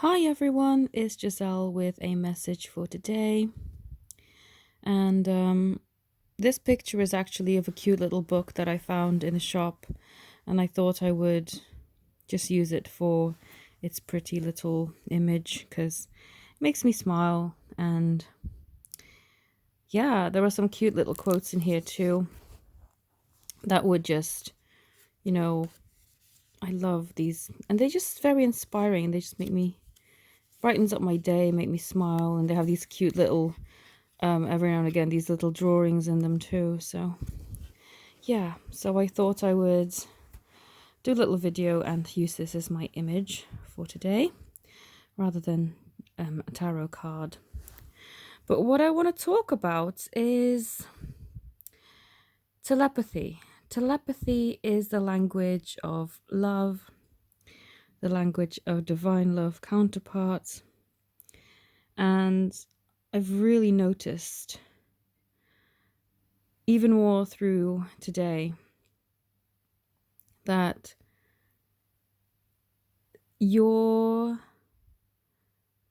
Hi everyone, it's Giselle with a message for today. And this picture is actually of a cute little book that I found in the shop, and I thought I would just use it for its pretty little image because it makes me smile. And yeah, there are some cute little quotes in here too that would just, you know, I love these, and they're just very inspiring. They just make me brightens up my day, make me smile, and they have these cute little every now and again these little drawings in them too. So yeah, so I thought I would do a little video and use this as my image for today rather than a tarot card. But what I want to talk about is telepathy. Telepathy is the language of love, the language of divine love counterparts, and I've really noticed even more through today that your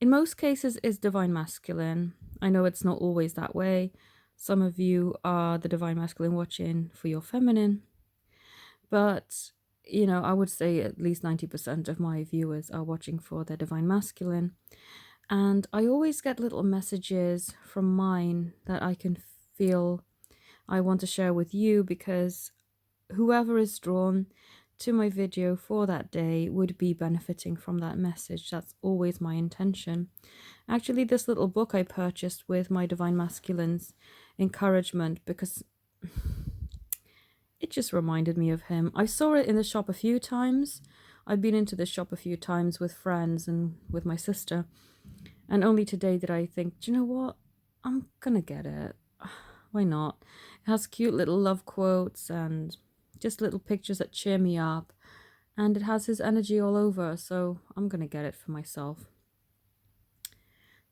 in most cases is divine masculine. I know it's not always that way. Some of you are the divine masculine watching for your feminine, but I would say at least 90% of my viewers are watching for their divine masculine. And I always get little messages from mine that I can feel I want to share with you, because whoever is drawn to my video for that day would be benefiting from that message. That's always my intention. Actually, this little book I purchased with my Divine Masculine's encouragement because it just reminded me of him. I saw it in the shop a few times. I've been into the shop a few times with friends and with my sister. And only today did I think, do you know what? I'm gonna get it. Why not? It has cute little love quotes and just little pictures that cheer me up. And it has his energy all over, so I'm gonna get it for myself.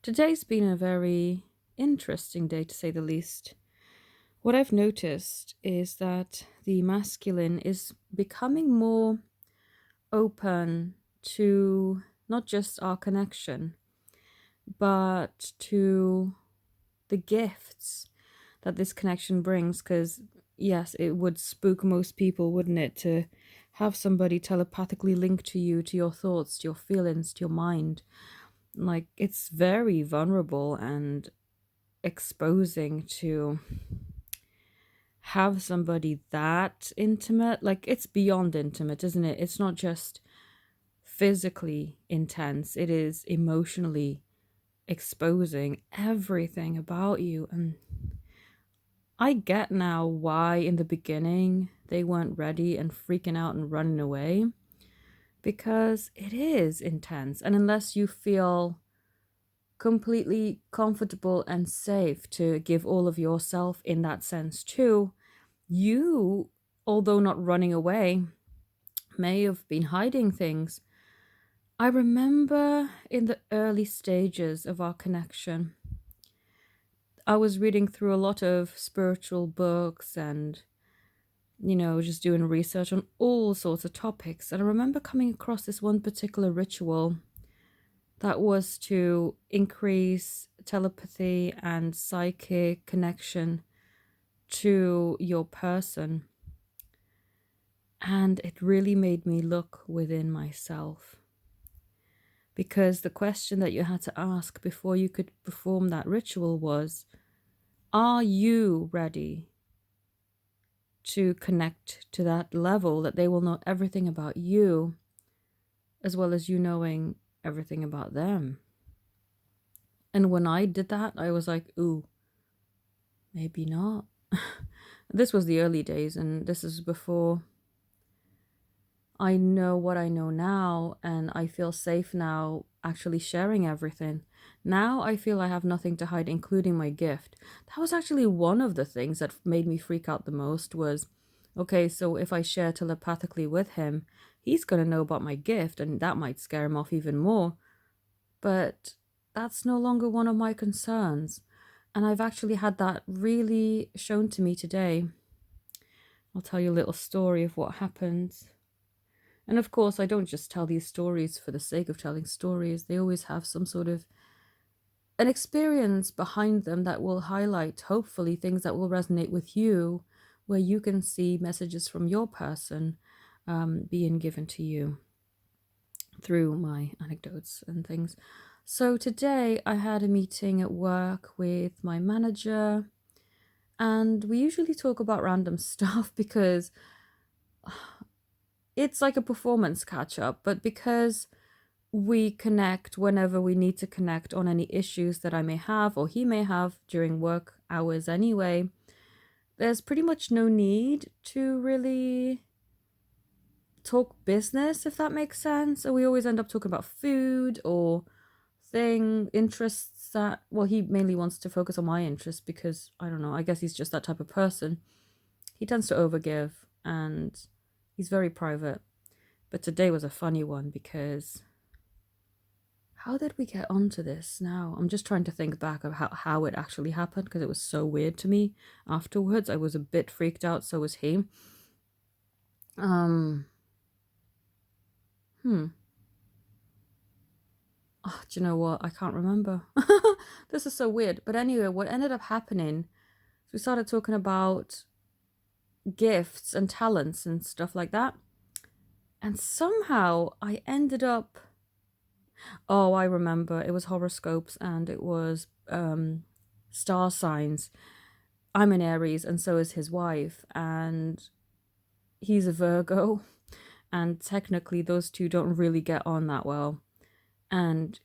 Today's been a very interesting day, to say the least. What I've noticed is that the masculine is becoming more open to not just our connection, but to the gifts that this connection brings. Because yes, it would spook most people, wouldn't it, to have somebody telepathically link to you, to your thoughts, to your feelings, to your mind. Like, it's very vulnerable and exposing to have somebody that intimate. Like, it's beyond intimate, isn't it? It's not just physically intense, it is emotionally exposing everything about you. And I get now why in the beginning they weren't ready and freaking out and running away, because it is intense. And unless you feel completely comfortable and safe to give all of yourself in that sense too, you, although not running away, may have been hiding things. I remember in the early stages of our connection, I was reading through a lot of spiritual books and, just doing research on all sorts of topics. And I remember coming across this one particular ritual that was to increase telepathy and psychic connection to your person. And it really made me look within myself. Because the question that you had to ask before you could perform that ritual was, are you ready to connect to that level that they will know everything about you, as well as you knowing everything about them? And when I did that, I was like, ooh, maybe not. This was the early days, and this is before I know what I know now, and I feel safe now actually sharing everything. Now I feel I have nothing to hide, including my gift. That was actually one of the things that made me freak out the most was, okay, so if I share telepathically with him, he's going to know about my gift, and that might scare him off even more. But that's no longer one of my concerns. And I've actually had that really shown to me today. I'll tell you a little story of what happened. And of course, I don't just tell these stories for the sake of telling stories. They always have some sort of an experience behind them that will highlight, hopefully, things that will resonate with you, where you can see messages from your person being given to you through my anecdotes and things. So today I had a meeting at work with my manager, and we usually talk about random stuff because it's like a performance catch up, but because we connect whenever we need to connect on any issues that I may have or he may have during work hours anyway, there's pretty much no need to really talk business, if that makes sense. So we always end up talking about food or interests that, well, he mainly wants to focus on my interests because, I don't know, I guess he's just that type of person. He tends to overgive and he's very private. But today was a funny one because how did we get onto this now? I'm just trying to think back of how it actually happened because it was so weird to me afterwards. I was a bit freaked out, so was he. Oh, do you know what? I can't remember. This is so weird. But anyway, what ended up happening is we started talking about gifts and talents and stuff like that. And somehow I ended up, oh, I remember. It was horoscopes and it was star signs. I'm an Aries and so is his wife. And he's a Virgo. And technically those two don't really get on that well. And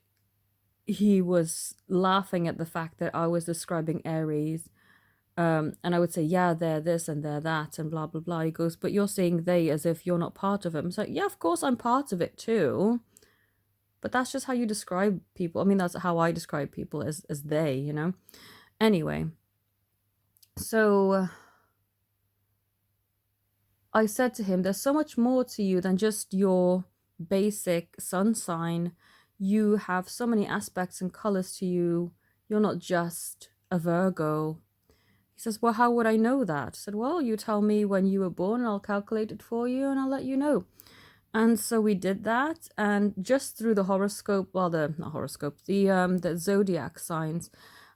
he was laughing at the fact that I was describing Aries. And I would say, yeah, they're this and they're that and blah, blah, blah. He goes, but you're saying they as if you're not part of it. I'm like, yeah, of course I'm part of it too. But that's just how you describe people. I mean, that's how I describe people as they, you know? Anyway, so I said to him, there's so much more to you than just your basic sun sign. You have so many aspects and colors to you. You're not just a Virgo. He says, well, how would I know that? I said, well, you tell me when you were born and I'll calculate it for you and I'll let you know. And so we did that, and just through the horoscope, well, the zodiac signs,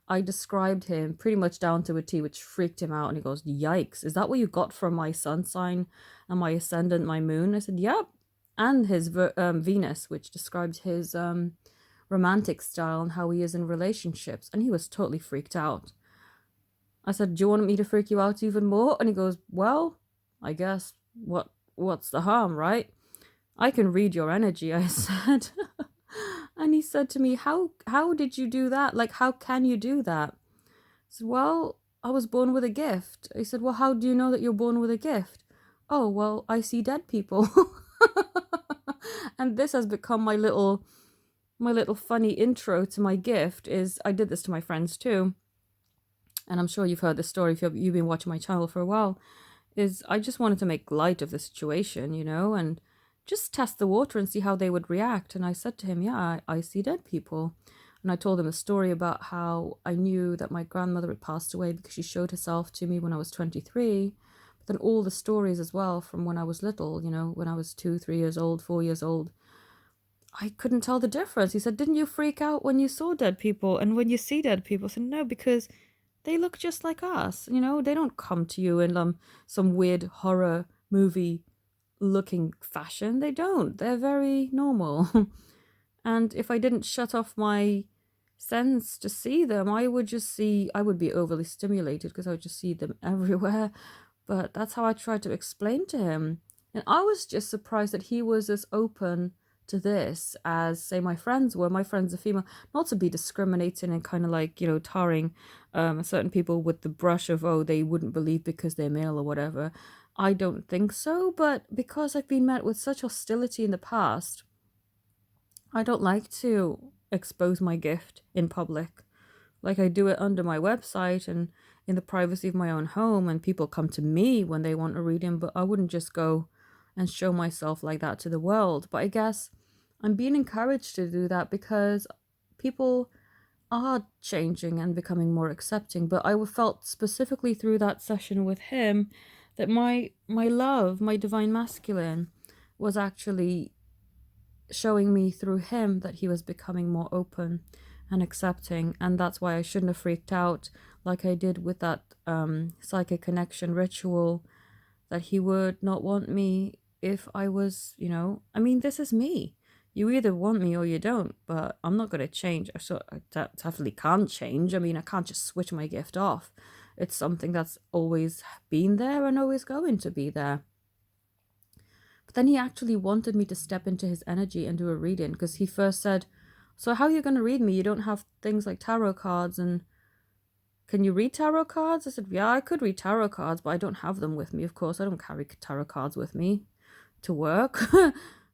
I described him pretty much down to a T, which freaked him out. And he goes, yikes, is that what you got from my sun sign and my ascendant, my moon? I said, yep. And his Venus, which describes his romantic style and how he is in relationships. And he was totally freaked out. I said, do you want me to freak you out even more? And he goes, well, I guess, what's the harm, right? I can read your energy, I said. And he said to me, how did you do that? Like, how can you do that? I said, well, I was born with a gift. He said, well, how do you know that you're born with a gift? Oh, well, I see dead people. And this has become my little funny intro to my gift. Is I did this to my friends too. And I'm sure you've heard this story if you've been watching my channel for a while. Is I just wanted to make light of the situation, you know, and just test the water and see how they would react. And I said to him, yeah, I see dead people. And I told him a story about how I knew that my grandmother had passed away because she showed herself to me when I was 23. But then all the stories as well from when I was little, you know, when I was 2, 3 years old, 4 years old, I couldn't tell the difference. He said, didn't you freak out when you saw dead people? And when you see dead people? I said, no, because they look just like us. You know, they don't come to you in some weird horror movie looking fashion. They don't. They're very normal. And if I didn't shut off my sense to see them, I would be overly stimulated because I would just see them everywhere. But that's how I tried to explain to him. And I was just surprised that he was as open to this as, say, my friends were. My friends are female. Not to be discriminating and kind of like, you know, tarring certain people with the brush of, oh, they wouldn't believe because they're male or whatever. I don't think so, but because I've been met with such hostility in the past, I don't like to expose my gift in public. Like I do it under my website and in the privacy of my own home, and people come to me when they want a reading, but I wouldn't just go and show myself like that to the world. But I guess I'm being encouraged to do that because people are changing and becoming more accepting. But I felt specifically through that session with him that my love, my divine masculine, was actually showing me through him that he was becoming more open and accepting. And that's why I shouldn't have freaked out like I did with that psychic connection ritual, that he would not want me if I was, I mean, this is me. You either want me or you don't, but I'm not going to change. So I definitely can't change. I mean, I can't just switch my gift off. It's something that's always been there and always going to be there. But then he actually wanted me to step into his energy and do a reading, because he first said, so how are you going to read me? You don't have things like tarot cards, and can you read tarot cards? I said, yeah, I could read tarot cards, but I don't have them with me, of course. I don't carry tarot cards with me to work.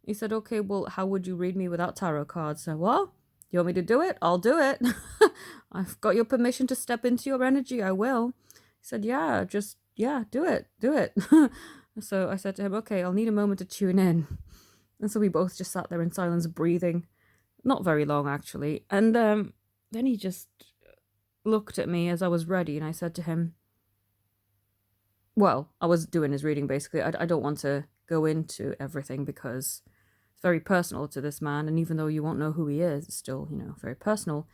He said, okay, well, how would you read me without tarot cards? So, well, you want me to do it? I'll do it. I've got your permission to step into your energy. I will. He said, yeah, do it. So I said to him, okay, I'll need a moment to tune in. And so we both just sat there in silence, breathing. Not very long, actually. And then he just looked at me as I was ready, and I said to him, well, I was doing his reading, basically. I don't want to go into everything because it's very personal to this man, and even though you won't know who he is, it's still, very personal.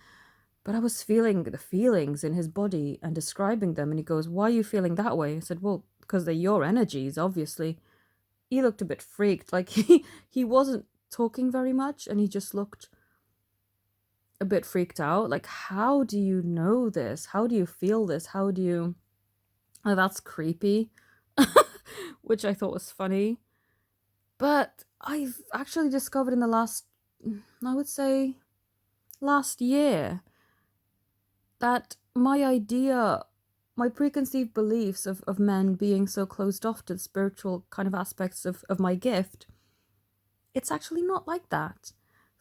But I was feeling the feelings in his body and describing them, and he goes, why are you feeling that way? I said, well, because they're your energies, obviously. He looked a bit freaked, like he wasn't talking very much, and he just looked a bit freaked out. Like, how do you know this? How do you feel this? How do you... Oh, that's creepy. Which I thought was funny. But I've actually discovered in the last, I would say, last year, that my preconceived beliefs of men being so closed off to the spiritual kind of aspects of my gift, it's actually not like that.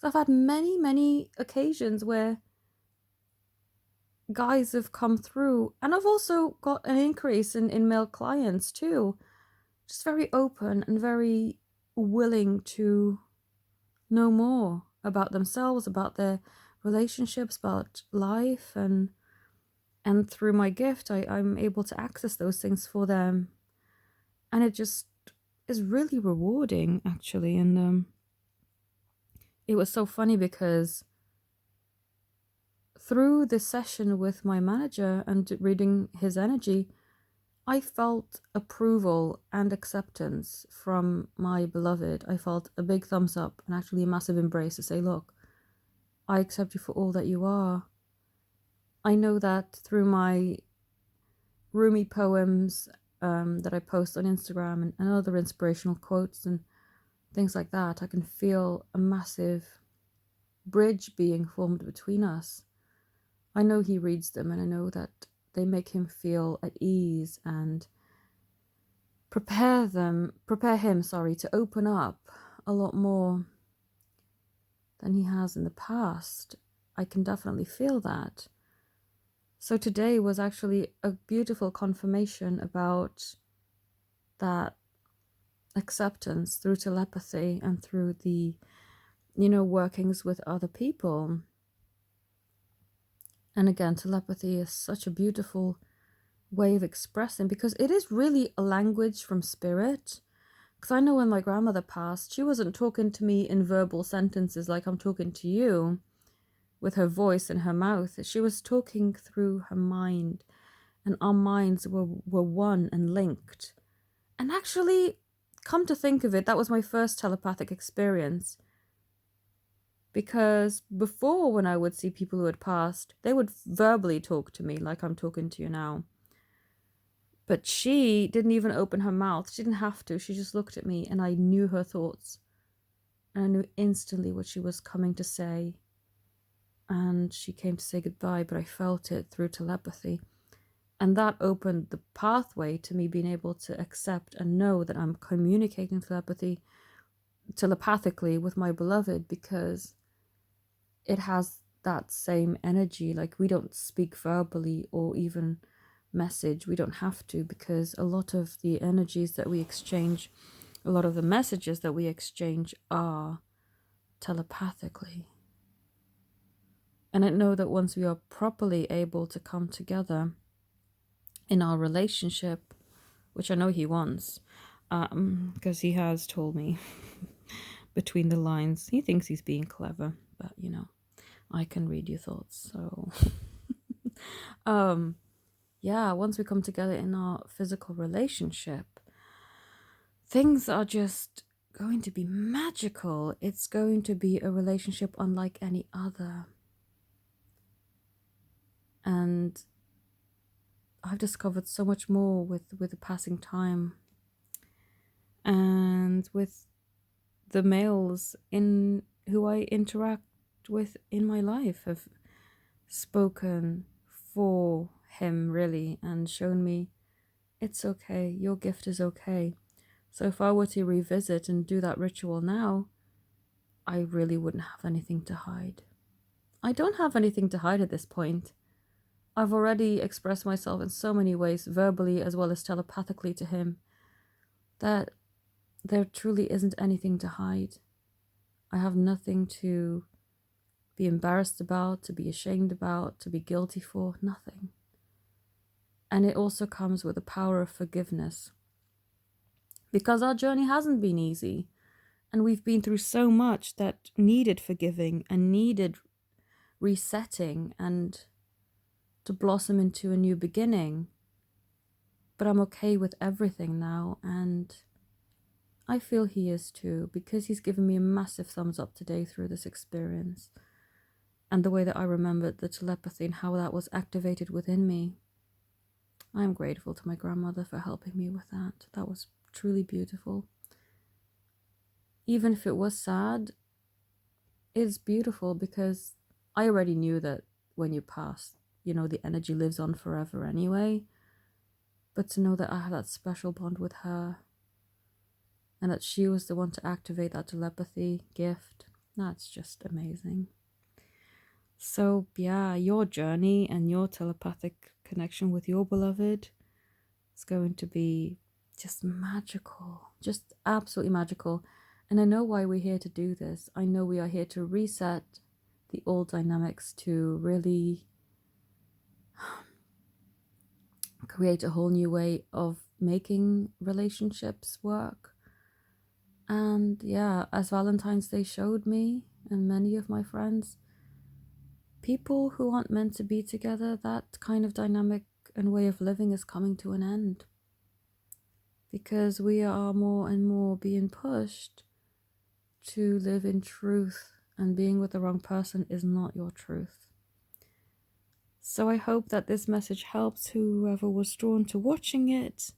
I've had many, many occasions where guys have come through, and I've also got an increase in male clients too, just very open and very willing to know more about themselves, about their relationships, about life, and through my gift I'm able to access those things for them, and it just is really rewarding, actually. And it was so funny because through this session with my manager and reading his energy, I felt approval and acceptance from my beloved. I felt a big thumbs up and actually a massive embrace to say, look, I accept you for all that you are. I know that through my Rumi poems that I post on Instagram and other inspirational quotes and things like that, I can feel a massive bridge being formed between us. I know he reads them, and I know that they make him feel at ease and prepare him, to open up a lot more than he has in the past. I can definitely feel that. So today was actually a beautiful confirmation about that acceptance through telepathy and through the, workings with other people. And again, telepathy is such a beautiful way of expressing, because it is really a language from spirit. Because I know when my grandmother passed, she wasn't talking to me in verbal sentences like I'm talking to you with her voice and her mouth. She was talking through her mind, and our minds were one and linked. And actually, come to think of it, that was my first telepathic experience. Because before, when I would see people who had passed, they would verbally talk to me like I'm talking to you now. But she didn't even open her mouth. She didn't have to. She just looked at me, and I knew her thoughts. And I knew instantly what she was coming to say. And she came to say goodbye, but I felt it through telepathy. And that opened the pathway to me being able to accept and know that I'm communicating telepathically with my beloved, because it has that same energy. Like, we don't speak verbally or even message. We don't have to, because a lot of the energies that we exchange, a lot of the messages that we exchange are telepathically. And I know that once we are properly able to come together in our relationship, which I know he wants, Because he has told me between the lines. He thinks he's being clever, but I can read your thoughts. So, um, yeah, once we come together in our physical relationship, things are just going to be magical. It's going to be a relationship unlike any other. And I've discovered so much more with the passing time, and with the males in who I interact with in my life have spoken for him, really, and shown me it's okay, your gift is okay. So if I were to revisit and do that ritual now, I really wouldn't have anything to hide. I don't have anything to hide at this point. I've already expressed myself in so many ways, verbally as well as telepathically to him, that there truly isn't anything to hide. I have nothing to be embarrassed about, to be ashamed about, to be guilty for, nothing. And it also comes with the power of forgiveness. Because our journey hasn't been easy, and we've been through so much that needed forgiving and needed resetting and to blossom into a new beginning. But I'm okay with everything now, and I feel he is too, because he's given me a massive thumbs up today through this experience. And the way that I remembered the telepathy and how that was activated within me. I am grateful to my grandmother for helping me with that. That was truly beautiful. Even if it was sad, it's beautiful because I already knew that when you pass, the energy lives on forever anyway. But to know that I had that special bond with her and that she was the one to activate that telepathy gift, that's just amazing. So yeah, your journey and your telepathic connection with your beloved is going to be just magical, just absolutely magical. And I know why we're here to do this. I know we are here to reset the old dynamics, to really create a whole new way of making relationships work. And yeah, as Valentine's Day showed me and many of my friends, people who aren't meant to be together, that kind of dynamic and way of living is coming to an end. Because we are more and more being pushed to live in truth, and being with the wrong person is not your truth. So I hope that this message helps whoever was drawn to watching it.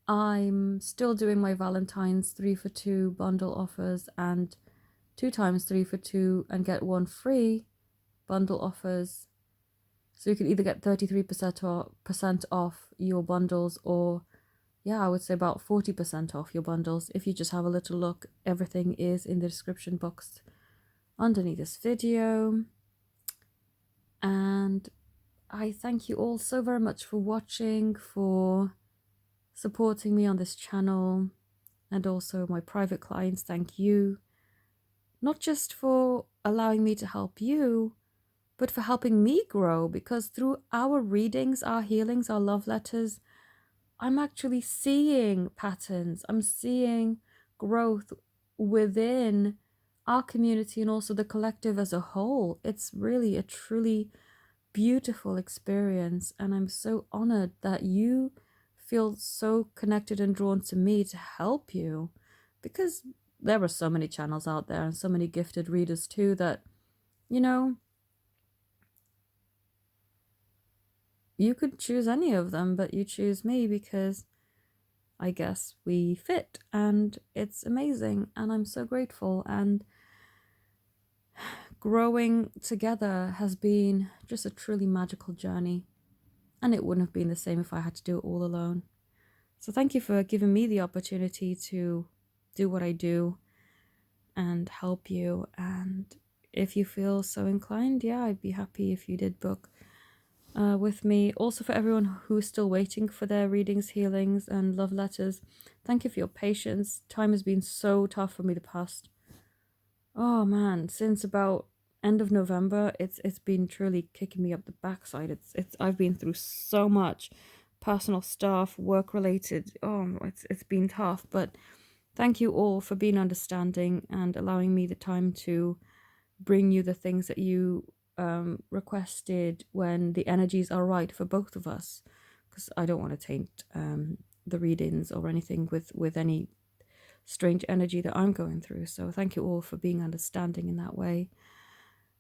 I'm still doing my Valentine's 3 for 2 bundle offers and 2 times 3 for 2 and get 1 free bundle offers. So you can either get 33% off your bundles, or I would say about 40% off your bundles. If you just have a little look, everything is in the description box underneath this video. And I thank you all so very much for watching, for supporting me on this channel, and also my private clients. Thank you, not just for allowing me to help you, but for helping me grow, because through our readings, our healings, our love letters, I'm actually seeing patterns. I'm seeing growth within our community and also the collective as a whole. It's really a truly beautiful experience, and I'm so honored that you feel so connected and drawn to me to help you, because there are so many channels out there and so many gifted readers too that, you could choose any of them, but you choose me because I guess we fit, and it's amazing, and I'm so grateful. And growing together has been just a truly magical journey, and it wouldn't have been the same if I had to do it all alone. So thank you for giving me the opportunity to do what I do and help you. And if you feel so inclined, I'd be happy if you did book with me. Also, for everyone who is still waiting for their readings, healings, and love letters, thank you for your patience. Time has been so tough for me the past, since about end of November. It's been truly kicking me up the backside. I've been through so much, personal stuff, work related. Oh, it's been tough, but thank you all for being understanding and allowing me the time to bring you the things that you requested when the energies are right for both of us, because I don't want to taint the readings or anything with any strange energy that I'm going through. So thank you all for being understanding in that way.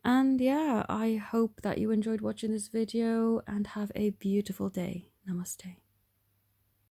And yeah, I hope that you enjoyed watching this video and have a beautiful day. Namaste.